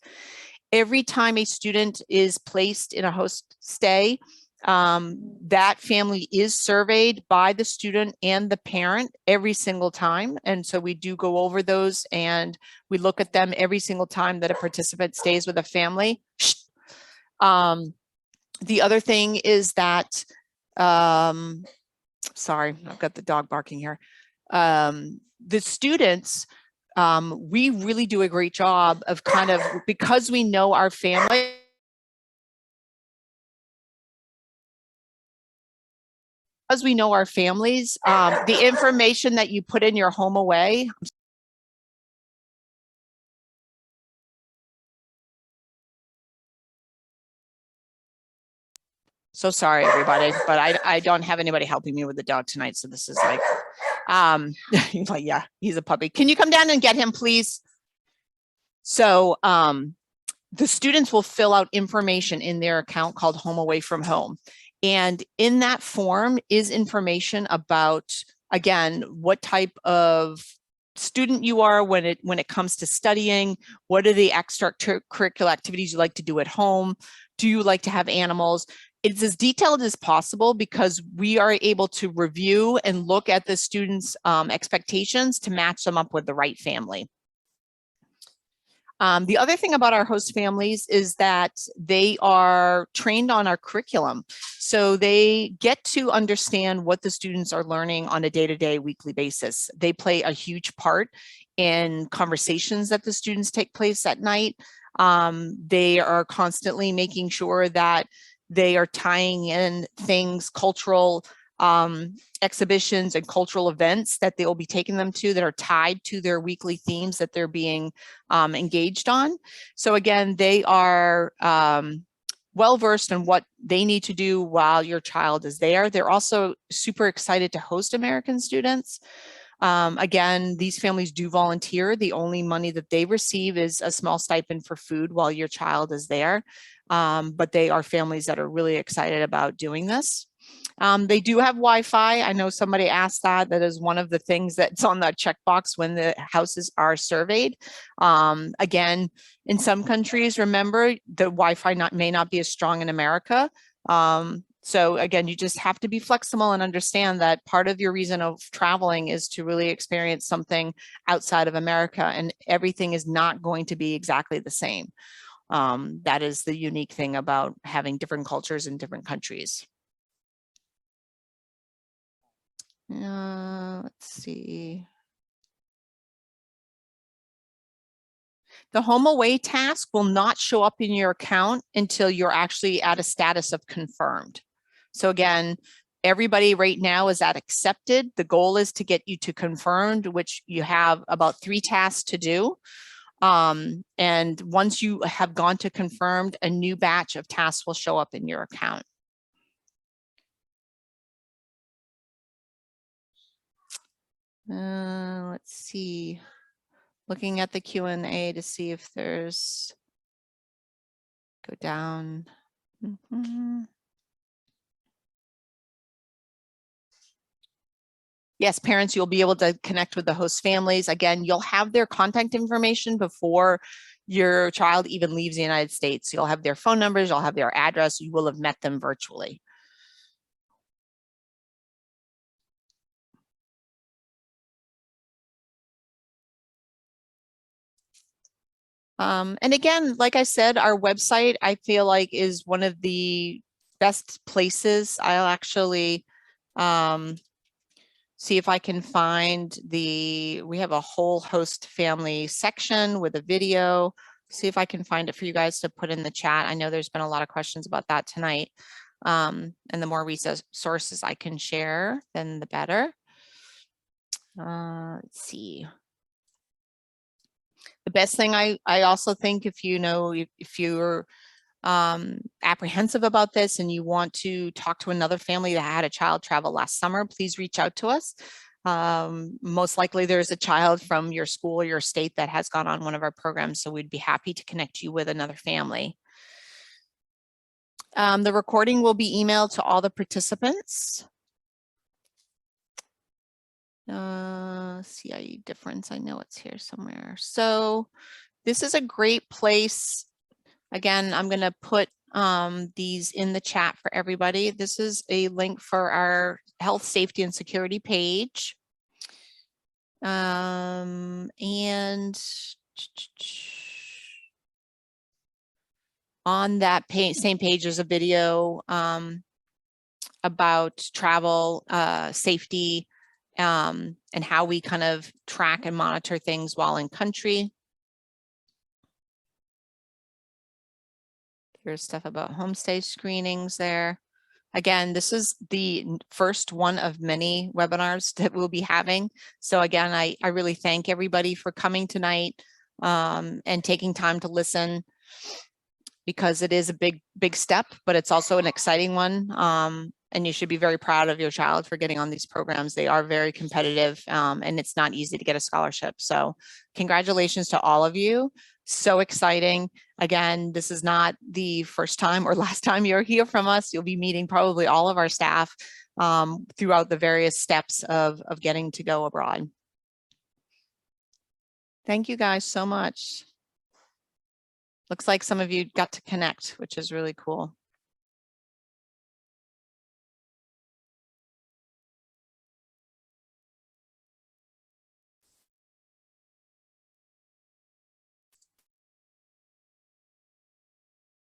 Every time a student is placed in a host stay, that family is surveyed by the student and the parent every single time. And so we do go over those and we look at them every single time that a participant stays with a family. The other thing is that, sorry, I've got the dog barking here. The students, we really do a great job of kind of, because we know our family, because we know our families, the information that you put in your home away. So sorry, everybody, but I don't have anybody helping me with the dog tonight. So this is like, like, yeah, he's a puppy. Can you come down and get him, please? So the students will fill out information in their account called Home Away from Home. And in that form is information about, again, what type of student you are when it comes to studying, what are the extracurricular activities you like to do at home, do you like to have animals? It's as detailed as possible because we are able to review and look at the students' expectations to match them up with the right family. The other thing about our host families is that they are trained on our curriculum. So they get to understand what the students are learning on a day-to-day, weekly basis. They play a huge part in conversations that the students take place at night. They are constantly making sure that they are tying in things, cultural exhibitions and cultural events that they will be taking them to that are tied to their weekly themes that they're being engaged on. So again, they are well-versed in what they need to do while your child is there. They're also super excited to host American students. Again, these families do volunteer. The only money that they receive is a small stipend for food while your child is there. But they are families that are really excited about doing this. They do have Wi-Fi. I know somebody asked that. That is one of the things that's on that checkbox when the houses are surveyed. Again, in some countries, remember, the Wi-Fi may not be as strong in America. So again, you just have to be flexible and understand that part of your reason of traveling is to really experience something outside of America, and everything is not going to be exactly the same. That is the unique thing about having different cultures in different countries. Let's see. The home away task will not show up in your account until you're actually at a status of confirmed. So again, everybody right now is at accepted. The goal is to get you to confirmed, which you have about 3 tasks to do. And once you have gone to confirmed, a new batch of tasks will show up in your account. Let's see, looking at the Q&A to see if there's, go down. Yes, parents, you'll be able to connect with the host families. Again, you'll have their contact information before your child even leaves the United States. You'll have their phone numbers, you'll have their address, you will have met them virtually. And again, like I said, our website, I feel like, is one of the best places. I'll actually see if I can find we have a whole host family section with a video. See if I can find it for you guys to put in the chat. I know there's been a lot of questions about that tonight. And the more resources I can share, then the better. Let's see. The best thing I also think, if you're apprehensive about this and you want to talk to another family that had a child travel last summer, please reach out to us. Most likely there's a child from your school or your state that has gone on one of our programs, so we'd be happy to connect you with another family. The recording will be emailed to all the participants. CIE difference, I know it's here somewhere. So this is a great place. Again, I'm going to put these in the chat for everybody. This is a link for our health, safety, and security page. And on that same page, there's a video about travel safety and how we kind of track and monitor things while in country. There's stuff about homestay screenings there. Again, this is the first one of many webinars that we'll be having. So again, I really thank everybody for coming tonight and taking time to listen, because it is a big step, but it's also an exciting one. And you should be very proud of your child for getting on these programs. They are very competitive, and it's not easy to get a scholarship. So congratulations to all of you. So exciting. Again, this is not the first time or last time you'll hear from us. You'll be meeting probably all of our staff throughout the various steps of getting to go abroad. Thank you guys so much. Looks like some of you got to connect, which is really cool.